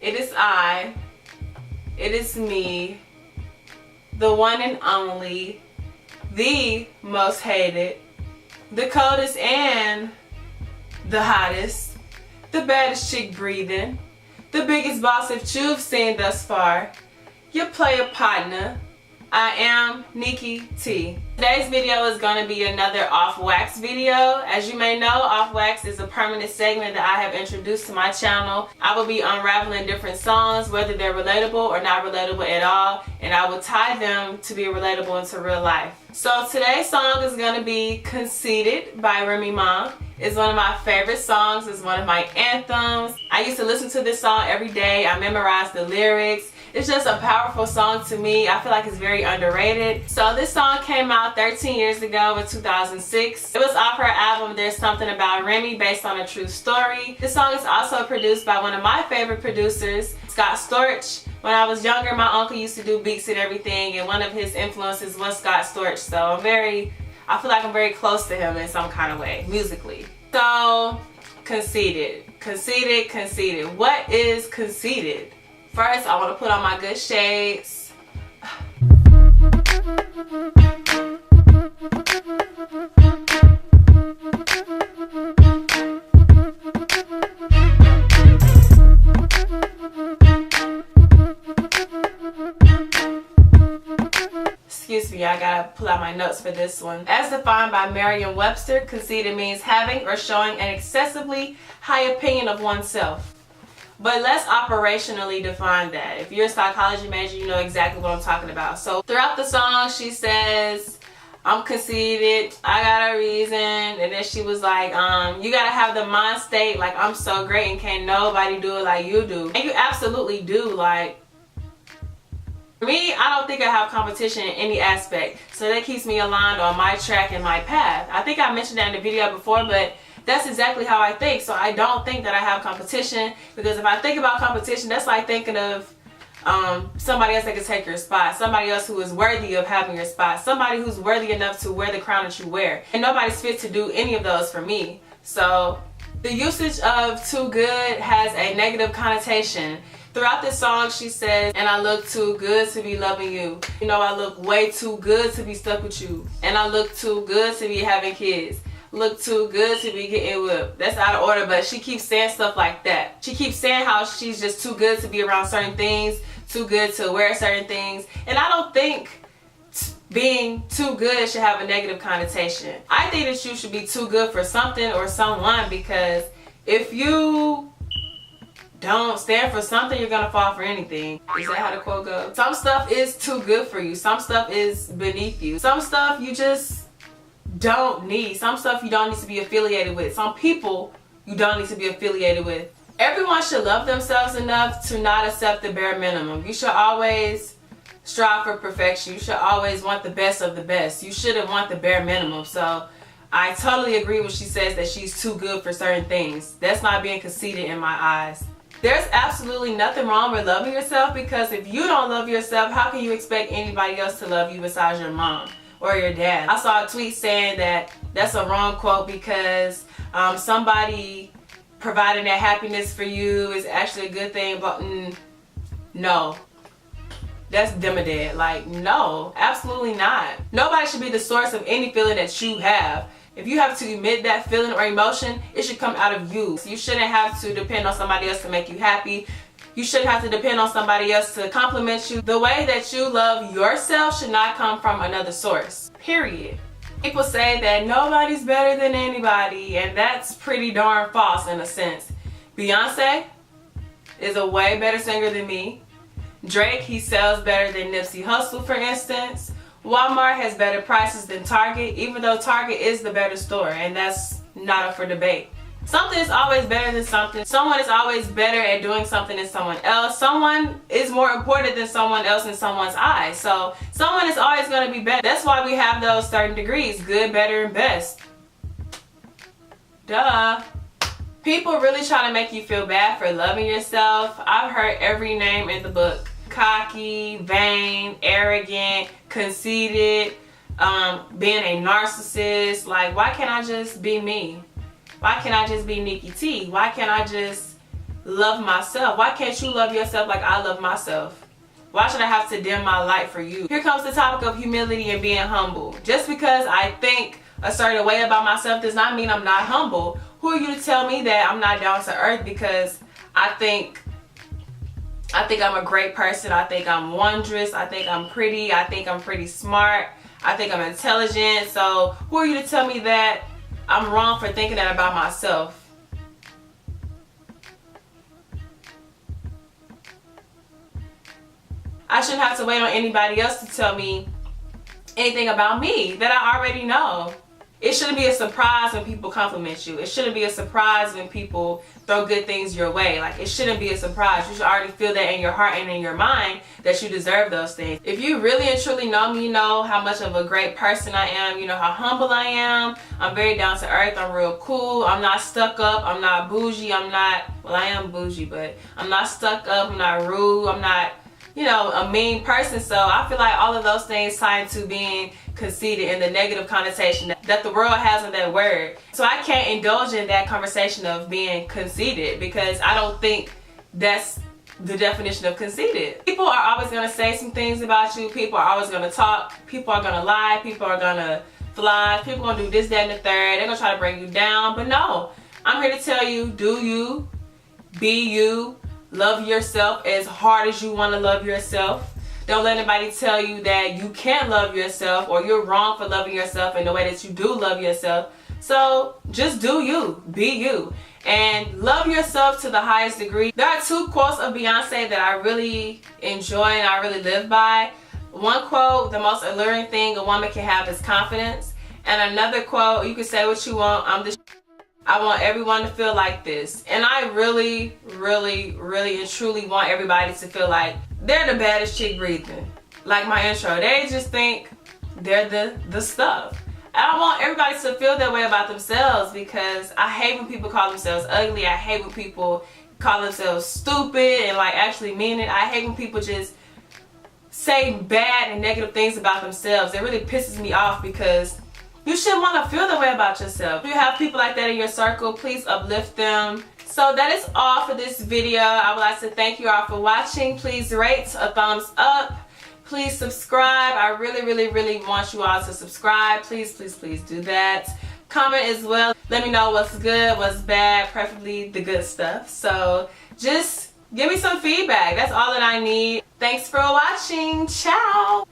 It is I, it is me, the one and only, the most hated, the coldest and the hottest, the baddest chick breathing, the biggest boss if you've seen thus far, your player partner. I am Niqqi T. Today's video is going to be another off wax video. As you may know, off wax is a permanent segment that I have introduced to my channel. I will be unraveling different songs, whether they're relatable or not relatable at all, and I will tie them to be relatable into real life. So today's song is going to be Conceited by Remy Ma. It's one of my favorite songs. It's one of my anthems. I used to listen to this song every day. I memorized the lyrics. It's just a powerful song to me. I feel like it's very underrated. So this song came out 13 years ago in 2006. It was off her album There's Something About Remy, based on a true story. This song is also produced by one of my favorite producers, Scott Storch. When I was younger, my uncle used to do beats and everything, and one of his influences was Scott Storch. So I feel like I'm very close to him in some kind of way, musically. So, conceited. Conceited, conceited. What is conceited? First, I want to put on my good shades. Excuse me, I gotta pull out my notes for this one. As defined by Merriam-Webster, conceited means having or showing an excessively high opinion of oneself. But let's operationally define that. If you're a psychology major, you know exactly what I'm talking about. So throughout the song, she says, I'm conceited, I got a reason, and then she was like, you gotta have the mind state like I'm so great and can't nobody do it like you do. And you absolutely do. Like, for me, I don't think I have competition in any aspect, so that keeps me aligned on my track and my path. I think I mentioned that in the video before, but that's exactly how I think. So I don't think that I have competition, because if I think about competition, that's like thinking of somebody else that can take your spot, somebody else who is worthy of having your spot, somebody who's worthy enough to wear the crown that you wear. And nobody's fit to do any of those for me. So the usage of too good has a negative connotation. Throughout this song, she says, and I look too good to be loving you. You know, I look way too good to be stuck with you. And I look too good to be having kids. Look too good to be getting whipped. That's out of order, but she keeps saying stuff like that. She keeps saying how she's just too good to be around certain things, too good to wear certain things. And I don't think being too good should have a negative connotation. I think that you should be too good for something or someone, because if you don't stand for something, you're gonna fall for anything. Is that how the quote goes? Some stuff is too good for you. Some stuff is beneath you. Some stuff you just don't need. Some stuff you don't need to be affiliated with. Some people you don't need to be affiliated with. Everyone should love themselves enough to not accept the bare minimum. You should always strive for perfection. You should always want the best of the best. You shouldn't want the bare minimum. So I totally agree when she says that she's too good for certain things. That's not being conceited in my eyes. There's absolutely nothing wrong with loving yourself, because if you don't love yourself, how can you expect anybody else to love you besides your mom or your dad? I saw a tweet saying that that's a wrong quote, because somebody providing that happiness for you is actually a good thing, but no. That's dead. Like, no, absolutely not. Nobody should be the source of any feeling that you have. If you have to emit that feeling or emotion, it should come out of you. You shouldn't have to depend on somebody else to make you happy. You shouldn't have to depend on somebody else to compliment you. The way that you love yourself should not come from another source. Period. People say that nobody's better than anybody, and that's pretty darn false in a sense. Beyonce is a way better singer than me. Drake, he sells better than Nipsey Hussle, for instance. Walmart has better prices than Target, even though Target is the better store, and that's not up for debate. Something is always better than something. Someone is always better at doing something than someone else. Someone is more important than someone else in someone's eyes. So someone is always going to be better. That's why we have those certain degrees: good, better, and best. Duh. People really try to make you feel bad for loving yourself. I've heard every name in the book. Cocky, vain, arrogant, conceited, being a narcissist. Like, why can't I just be me? Why can't I just be Niqqi T? Why can't I just love myself? Why can't you love yourself like I love myself? Why should I have to dim my light for you? Here comes the topic of humility and being humble. Just because I think a certain way about myself does not mean I'm not humble. Who are you to tell me that I'm not down to earth because I think I'm a great person. I think I'm wondrous. I think I'm pretty. I think I'm pretty smart. I think I'm intelligent. So who are you to tell me that I'm wrong for thinking that about myself? I shouldn't have to wait on anybody else to tell me anything about me that I already know. It shouldn't be a surprise when people compliment you. It shouldn't be a surprise when people throw good things your way. Like, it shouldn't be a surprise. You should already feel that in your heart and in your mind that you deserve those things. If you really and truly know me, you know how much of a great person I am. You know how humble I am. I'm very down to earth. I'm real cool. I'm not stuck up. I'm not bougie. I'm not, well, I am bougie, but I'm not stuck up. I'm not rude. I'm not, you know, a mean person. So I feel like all of those things tie into being conceited and the negative connotation that the world has on that word. So I can't indulge in that conversation of being conceited because I don't think that's the definition of conceited. People are always going to say some things about you. People are always going to talk. People are going to lie. People are going to fly. People are going to do this, that, and the third. They're going to try to bring you down. But no, I'm here to tell you, do you, be you, love yourself as hard as you want to love yourself. Don't let anybody tell you that you can't love yourself or you're wrong for loving yourself in the way that you do love yourself. So just do you, be you, and love yourself to the highest degree. There are two quotes of Beyonce that I really enjoy and I really live by. One quote, the most alluring thing a woman can have is confidence. And another quote, you can say what you want, I want everyone to feel like this. And I really, really, really and truly want everybody to feel like they're the baddest chick breathing. Like my intro, they just think they're the stuff. And I want everybody to feel that way about themselves because I hate when people call themselves ugly. I hate when people call themselves stupid and like actually mean it. I hate when people just say bad and negative things about themselves. It really pisses me off because you should want to feel the way about yourself. If you have people like that in your circle, please uplift them. So that is all for this video. I would like to thank you all for watching. Please rate, a thumbs up. Please subscribe. I really, really, really want you all to subscribe. Please, please, please do that. Comment as well. Let me know what's good, what's bad, preferably the good stuff. So just give me some feedback. That's all that I need. Thanks for watching. Ciao.